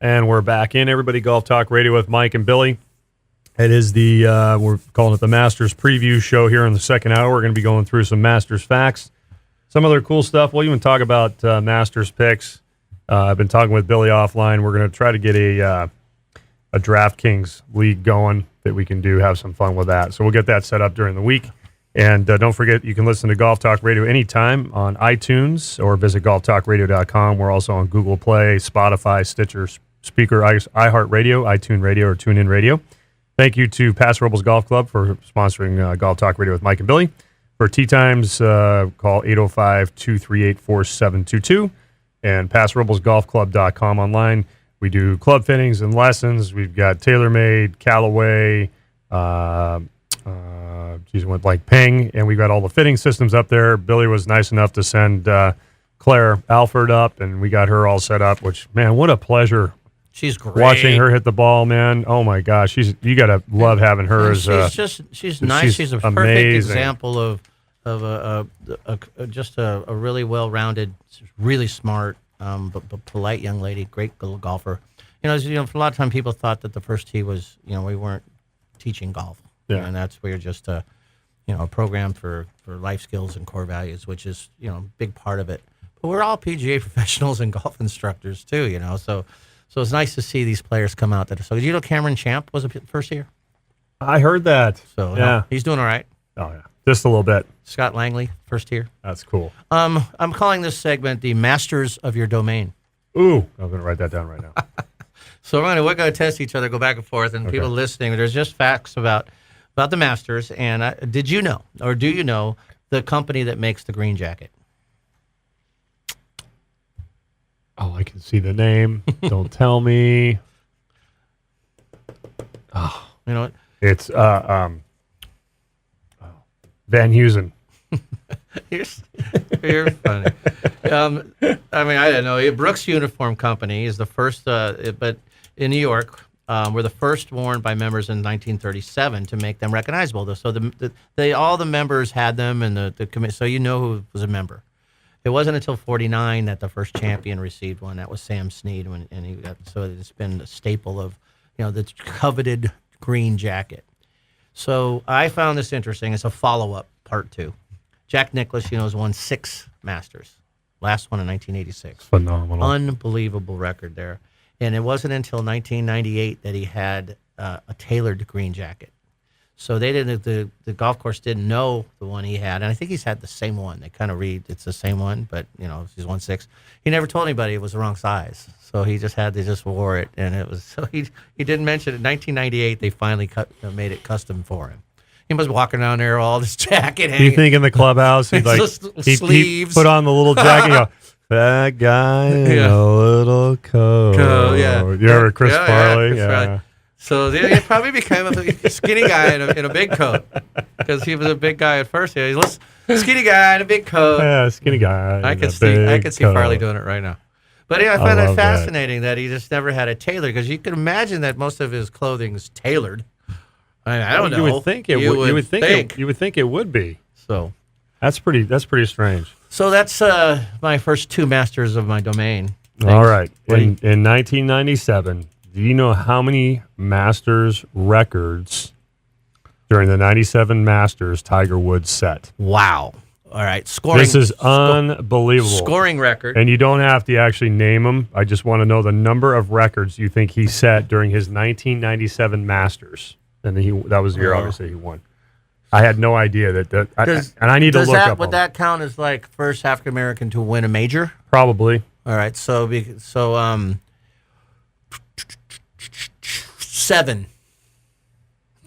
And we're back in Everybody Golf Talk Radio with Mike and Billy. It is we're calling it the Masters preview show here in the second hour. We're going to be going through some Masters facts, some other cool stuff. We'll even talk about Masters picks. I've been talking with Billy offline. We're going to try to get a DraftKings league going that we can have some fun with that. So we'll get that set up during the week. And don't forget, you can listen to Golf Talk Radio anytime on iTunes or visit golftalkradio.com. We're also on Google Play, Spotify, Stitcher, Speaker, iHeartRadio, iTunes Radio, or TuneIn Radio. Thank you to Paso Robles Golf Club for sponsoring Golf Talk Radio with Mike and Billy. For tee times, call 805-238-4722 and PasoRoblesGolfClub.com online. We do club fittings and lessons. We've got TaylorMade, Callaway, went like Ping, and we've got all the fitting systems up there. Billy was nice enough to send Claire Alford up, and we got her all set up, which, man, what a pleasure. She's great. Watching her hit the ball, man. Oh, my gosh. You got to love having her as she's nice. She's a perfect amazing example of just a really well-rounded, really smart, but polite young lady, great little golfer. For a lot of time people thought that the first tee was, we weren't teaching golf. Yeah. And that's where you're just a program for life skills and core values, which is, a big part of it. But we're all PGA professionals and golf instructors too, So it's nice to see these players come out. So Cameron Champ was a first year? I heard that. So yeah, he's doing all right. Oh yeah, just a little bit. Scott Langley, first year. That's cool. I'm calling this segment the Masters of Your Domain. Ooh, I'm going to write that down right now. So we're going to test each other, go back and forth, and people listening, there's just facts about the Masters. And did you know, or do you know, the company that makes the green jacket? Oh, I can see the name. Don't tell me. Oh, you know what? It's Van Heusen. You're funny. I don't know. Brooks Uniform Company is the first, but in New York, were the first worn by members in 1937 to make them recognizable. So all the members had them, and the committee. So who was a member. It wasn't until '49 that the first champion received one. That was Sam Snead, so it's been a staple of, the coveted green jacket. So I found this interesting. It's a follow-up, part 2. Jack Nicklaus, has won 6 Masters. Last one in 1986. Phenomenal. Unbelievable record there. And it wasn't until 1998 that he had a tailored green jacket. So they didn't. The golf course didn't know the one he had, and I think he's had the same one. They kind of read it's the same one, but he's won 6. He never told anybody it was the wrong size, so they just wore it, and it was. So he didn't mention it. In 1998, they finally made it custom for him. He was walking down there, all this jacket hanging. You think in the clubhouse, he put on the little jacket. And go, that guy in a little coat. Yeah, you remember Chris Farley? Yeah. Right. So he probably became a skinny guy in a big coat, because he was a big guy at first. He was a skinny guy in a big coat. Yeah, skinny guy. I could see Farley doing it right now. But I find that fascinating that he just never had a tailor, because you can imagine that most of his clothing is tailored. I don't know. You would think it would. You would think it would be. So that's pretty strange. So that's my first 2 Masters of my domain. Thanks. All right. In 1997. Do you know how many Masters records during the 97 Masters Tiger Woods set? Wow. All right. Scoring. This is unbelievable. Scoring record. And you don't have to actually name them. I just want to know the number of records you think he set during his 1997 Masters. And that was the year, obviously, he won. I had no idea and I need to look up. Would that count as like first African American to win a major? Probably. All right. So 7.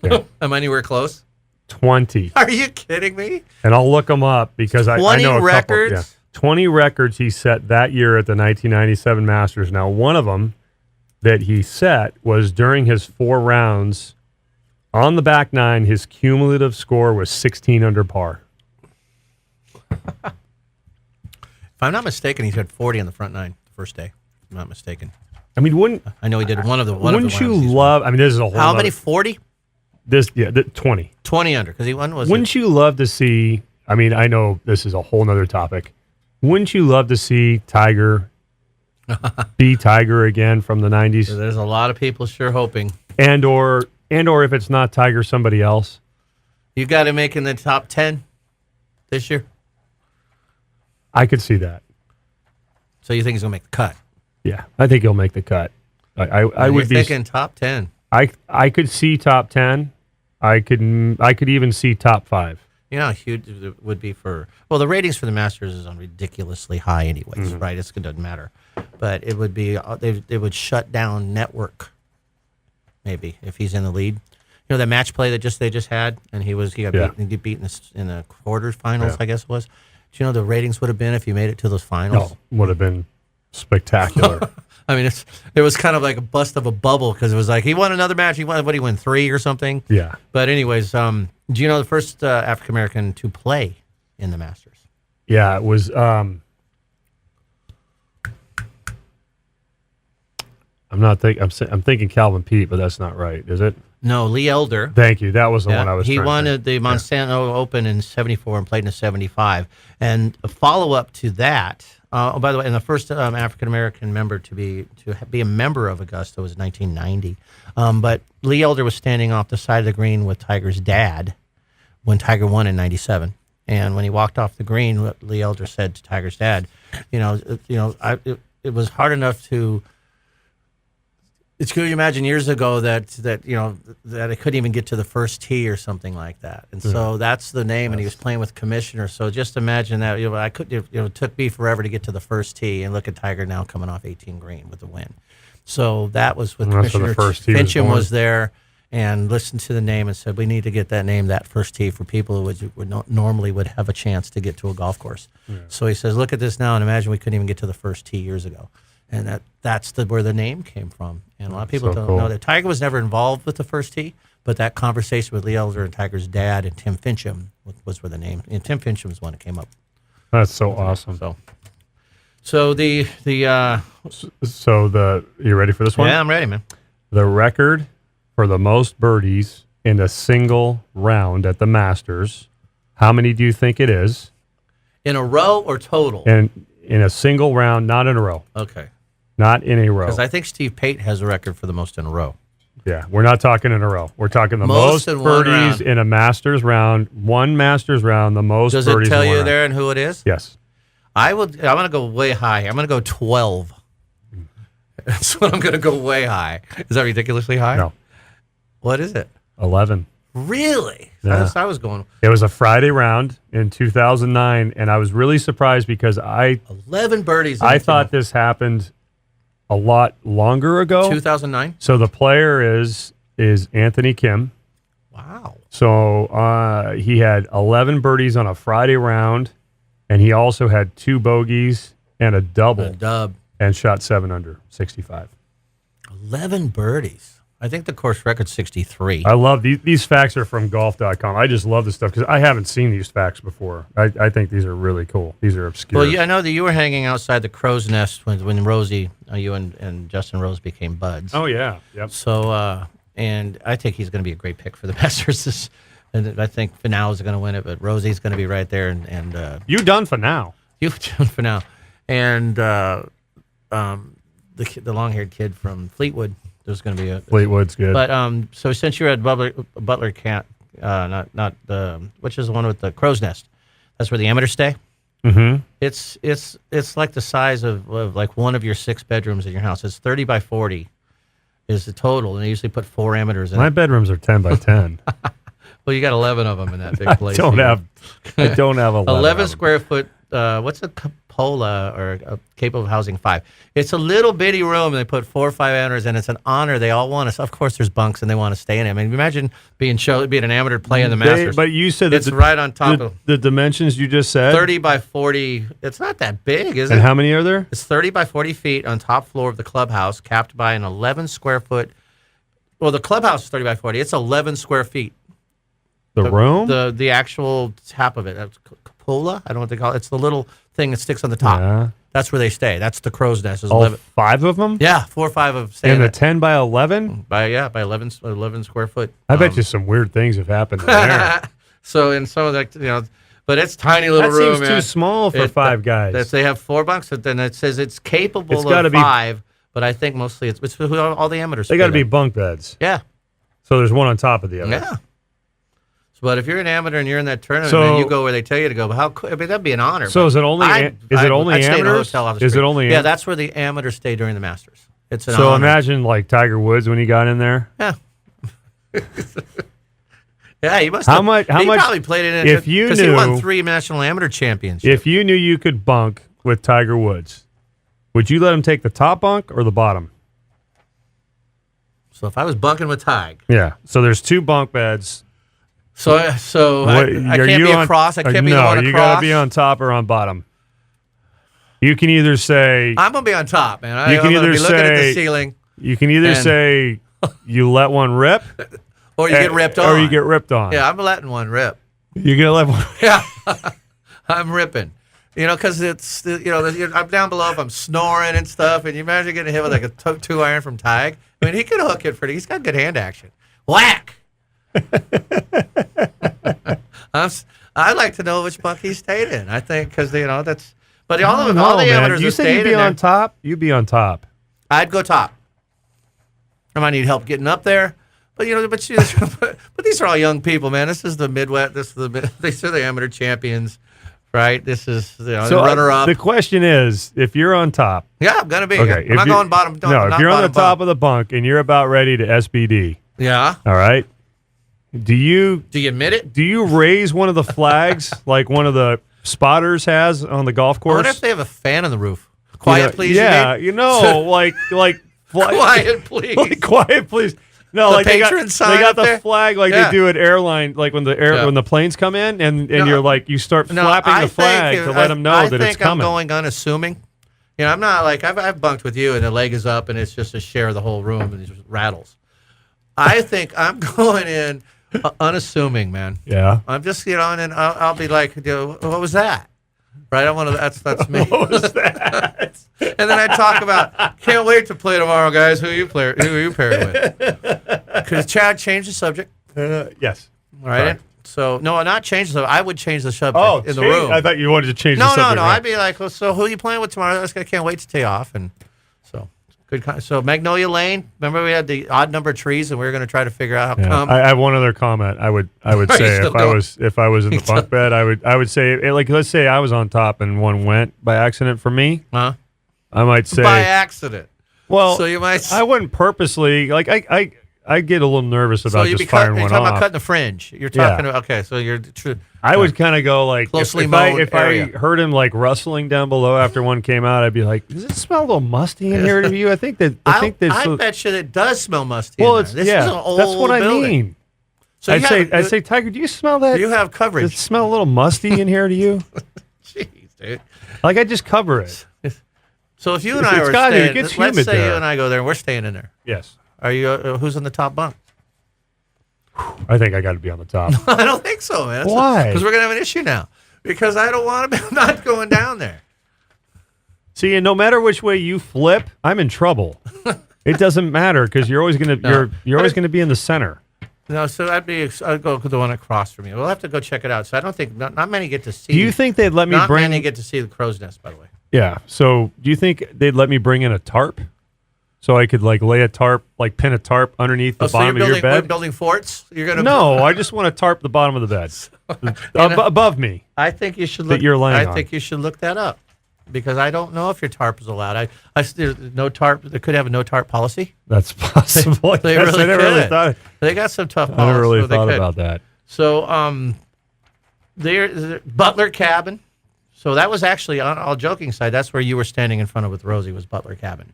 Yeah. Am I anywhere close? 20. Are you kidding me? And I'll look them up because I know a records? couple. Yeah. 20 records he set that year at the 1997 Masters. Now, one of them that he set was during his 4 rounds on the back 9. His cumulative score was 16 under par. If I'm not mistaken, he's had 40 on the front 9 the first day. If I'm not mistaken. I mean, I know he did one of the. Wouldn't you love? I mean, this is a whole. How many? 40. 20. 20 under, because he won. Wouldn't you love to see? I mean, I know this is a whole nother topic. Wouldn't you love to see Tiger be Tiger again from the 90s. So there's a lot of people sure hoping. And or if it's not Tiger, somebody else. You got him making the top 10 this year? I could see that. So you think he's going to make the cut? Yeah, I think he'll make the cut. I would be thinking top 10. I could see top 10. I could even see top 5. You know how huge it would be for... Well, the ratings for the Masters is on ridiculously high anyways, right? It doesn't matter. But it would be... It would shut down network, maybe, if he's in the lead. You know, that match play they just had, and he got beaten in the quarterfinals, I guess it was. Do you know the ratings would have been if he made it to those finals? No, would have been spectacular. I mean, it was kind of like a bust of a bubble because it was like he won another match. He won 3 or something. Yeah. But anyways, do you know the first African American to play in the Masters? Yeah, it was. I'm thinking Calvin Pete, but that's not right, is it? No, Lee Elder. Thank you. That was the one I was. He won to the Monsanto Open in '74 and played in '75. And a follow up to that. By the way, and the first African American member to be a member of Augusta was 1990. But Lee Elder was standing off the side of the green with Tiger's dad when Tiger won in '97. And when he walked off the green, Lee Elder said to Tiger's dad, it was hard enough to. It's good to imagine years ago that I couldn't even get to the first tee or something like that, and so that's the name. And he was playing with Commissioner, so just imagine that. It took me forever to get to the first tee, and look at Tiger now coming off 18 green with the win. So that was with Commissioner Fincham was there, and listened to the name and said we need to get that name, that first tee, for people who normally would have a chance to get to a golf course. Yeah. So he says, look at this now, and imagine we couldn't even get to the first tee years ago. And that's where the name came from. And a lot of people don't know that. Tiger was never involved with the first tee, but that conversation with Lee Elder and Tiger's dad and Tim Fincham was where the name. And Tim Fincham was the one that came up. That's so awesome. So you ready for this one? Yeah, I'm ready, man. The record for the most birdies in a single round at the Masters, how many do you think it is? In a row or total? And in a single round, not in a row. Okay. Not in a row. Because I think Steve Pate has a record for the most in a row. Yeah, we're not talking in a row. We're talking the most birdies in a Masters round, one Masters round, the most birdies in one round. Does it tell you there and who it is? Yes. I'm going to go way high. I'm going to go 12. That's what I'm going to go way high. Is that ridiculously high? No. What is it? 11. Really? Yeah. I was going. It was a Friday round in 2009, and I was really surprised because 11 birdies. I thought this happened a lot longer ago. 2009. So the player is Anthony Kim. Wow. So he had 11 birdies on a Friday round, and he also had 2 bogeys and a double. A dub. And shot 7 under, 65. 11 birdies. I think the course record's 63. I love these facts are from golf.com. I just love this stuff because I haven't seen these facts before. I think these are really cool. These are obscure. Well, yeah, I know that you were hanging outside the Crow's Nest when Rosie, you and Justin Rose became buds. Oh, yeah. Yep. So, and I think he's going to be a great pick for the Masters. And I think Finau is going to win it, but Rosie's going to be right there. And you done for now. You've done for now. And the long-haired kid from Fleetwood. There's going to be Fleetwood's good. But so since you're at Butler Camp, not the which is the one with the Crow's Nest, that's where the amateurs stay. Mm-hmm. It's like the size of like one of your 6 bedrooms in your house. It's 30 by 40 is the total, and they usually put 4 amateurs in. My bedrooms are 10 by 10. Well, you got 11 of them in that big place. I don't have 11 square foot. What's a cupola or capable of housing 5? It's a little bitty room, and they put 4 or 5 amateurs, and it's an honor. They all want us. Of course, there's bunks, and they want to stay in it. I mean, imagine being an amateur playing the Masters. But you said it's right on top of the dimensions you just said. 30 by 40. It's not that big, is it? And how many are there? It's 30 by 40 feet on top floor of the clubhouse, capped by an 11 square foot. Well, the clubhouse is 30 by 40. It's 11 square feet. The room? The actual top of it. That's cupola? I don't know what they call it. It's the little thing that sticks on the top. Yeah. That's where they stay. That's the Crow's Nest. All 11. 5 of them? Yeah, 4 or 5 of stay. And the 10 by 11? By 11 square foot. I bet you some weird things have happened there. So in some of the, but it's tiny little That room, seems man. too small for 5 guys. They have 4 bunks, but then it says it's capable It's gotta of be- 5, but I think mostly it's for all the amateurs. They got to stay be bunk beds. there. So there's one on top of the other. Yeah. But if you're an amateur and you're in that tournament, So- man, you go where they tell you to go. But I mean, that'd be an honor. So but is it only I'd amateurs? stay in a hotel off the Is it street. only Yeah, am- that's where the amateurs stay during the Masters. It's an So honor. imagine like Tiger Woods when he got in there. Yeah. Yeah, he must. How have, much- how he much- probably played it in. if you because he won knew- 3 national amateur championships. If you knew you could bunk with Tiger Woods, would you let him take the top bunk or the bottom? So if I was bunking with Tig, Yeah. So there's 2 bunk beds. so I What- can't are be you on- across. I can't be the no, one you across. got to be on top or on bottom. You can either say I'm gonna be on top, man. You can I'm gonna either be looking at the say- ceiling, and say you let one rip or you get ripped on, or you get ripped on. Yeah, I'm letting one rip. You're going to let one. Yeah, I'm ripping. Because it's I'm down below if I'm snoring and stuff, and you imagine getting hit with like a 2-iron from Tig. I mean, he can hook it pretty. He's got good hand action. Whack. I'd like to know which bunk he stayed in. I think because that's. But all the amateurs You have said stayed you'd be in on there. top? You'd be on top. I'd go top. I might need help getting up there, but but these are all young people, man. This is the Midwest. These are the amateur champions, right? This is the runner up. The question is, if you're on top, Yeah, I'm gonna be. okay, I'm not going bottom. No, if not you're on the bottom top bunk. of the bunk and you're about ready to SBD, Yeah. all right, do you admit it? raise one of the flags like one of the spotters has on the golf I course? wonder if they have a fan on the roof. Quiet, please. Yeah, you mean? like Quiet, please. like quiet, please. No, The like they got patron sign the up there? flag like Yeah. they do at airline, like when the planes come in, and No, you're like you start flapping I the flag think- to let them know I that it's think I'm coming. going unassuming. I'm not like I've bunked with you and the leg is up and it's just a share of the whole room and it just rattles. I think I'm going in unassuming, man. Yeah. I'm just and then I'll be like, what was that? Right? I want to. That's me. What was that? And then I talk about, can't wait to play tomorrow, guys. Who are you paired with? Because Chad changed the subject. Yes. All right. Sorry. So no, not change the subject. I would change the subject Oh, in the room. I thought you wanted to change the No, subject. no. right. I'd be like, well, so who are you playing with tomorrow? I can't wait to tee off. And so good. So Magnolia Lane. Remember we had the odd number of trees, and we were going to try to figure out how Yeah. come. I have one other comment. I would Are you say still if I was in the bunk bed, I would say like let's say I was on top and one went by accident for me. Huh? I might say By accident. well, So you might. I wouldn't purposely like I get a little nervous So about you'd just be firing you're one talking about off. cutting the fringe. You're talking about okay. So you're true. I would kind of go like Closely if mowed I area. heard him like rustling down below after one came out, I'd be like, does it smell a little musty in here to you? I think that I there's bet you it does smell musty. well, in it's there. This is an old that's what I building. mean. So I'd say, Tiger, do you smell that? you have Does it coverage. smell a little musty in here to you? Jeez, dude. Like I just cover it. So if you and It's I were got to. It staying, gets let's humid say there. you and I go there and we're staying in there. Yes, Are you? Who's on the top bunk? I think I got to be on the top. I don't think so, man. Why? Because we're gonna have an issue now. Because I don't want to be not going down there. See, and no matter which way you flip, I'm in trouble. It doesn't matter because you're always gonna you're always gonna be in the center. No, so I'd go to the one across from you. We'll have to go check it out. So I don't think not many get to see. Do you think they'd let me not bring? many get to see the crow's nest? By the way. Yeah. So do you think they'd let me bring in a tarp, so I could like lay a tarp, like pin a tarp underneath the So you're bottom of your building, we're bed? building forts. You're gonna. No, I just want to tarp the bottom of the bed above me. I think you should That look. you're laying I on. think you should look that up because I don't know if your tarp is allowed. There's no tarp. They could have a no tarp policy. That's possible. They Yes, really I never really could. thought. They got some tough I policies. never really so they thought could. about that. So, there Butler Cabin. So that was actually on all joking side. That's where you were standing in front of with Rosie was Butler Cabin.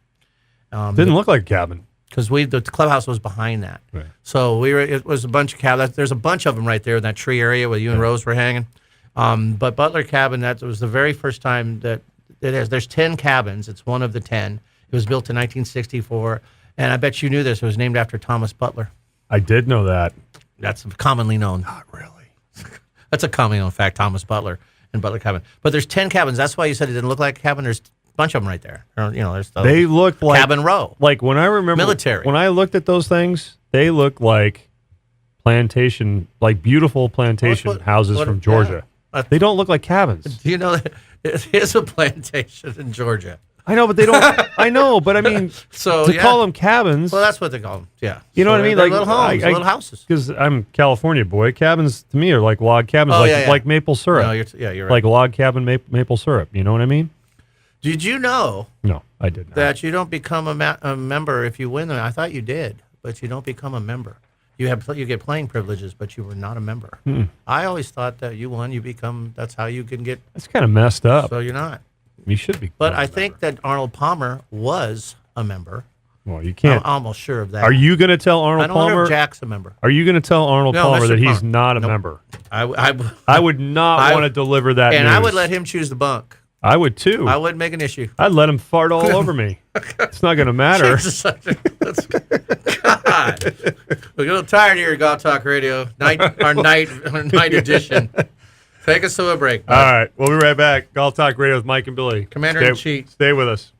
Didn't look like a cabin. Because the clubhouse was behind that. Right. So it was a bunch of cabins. There's a bunch of them right there in that tree area where you and Rose were hanging. But Butler Cabin, that was the very first time that it is. There's 10 cabins. It's one of the 10. It was built in 1964. And I bet you knew this. It was named after Thomas Butler. I did know that. That's commonly known. Not really. That's a commonly known fact, Thomas Butler and Butler Cabin. But there's 10 cabins. That's why you said it didn't look like a cabin. There's a bunch of them right there. Or, there's the They looked like cabin row. Like when I remember Military. When I looked at those things, they looked like plantation, like beautiful plantation What- houses what- from Georgia. They don't look like cabins. Do you know that it is a plantation in Georgia? I know, but they don't. I know, but I mean, So to yeah. call them cabins. Well, that's what they call them. Yeah. You know So what I mean? they're Like little homes, little houses. Because I'm California boy. Cabins to me are like log cabins, Oh, like yeah. like maple syrup. No, you're right. Like log cabin maple syrup. You know what I mean? Did you know No, I did not. that you don't become a member if you win them? I thought you did, but you don't become a member. You get playing privileges, but you were not a member. I always thought that you won, you become. That's how you can get. That's kind of messed up. So you're not. You should be. But I think that Arnold Palmer was a member. Well, you I'm can't. almost sure of that. Are you going to tell Arnold I don't know Palmer? if Jack's a member. Are you going to tell Arnold No, Palmer Mr. that he's Palmer. not a Nope. member? I would not I- want to deliver that and news. I would let him choose the bunk. I would too. I wouldn't make an issue. I'd let him fart all over me. It's not going to matter. God, we're a little tired here at Golf Talk Radio, our night edition. Take us to a break, bud. All right, we'll be right back. Golf Talk Radio with Mike and Billy. Commander-in-Chief. Stay with us.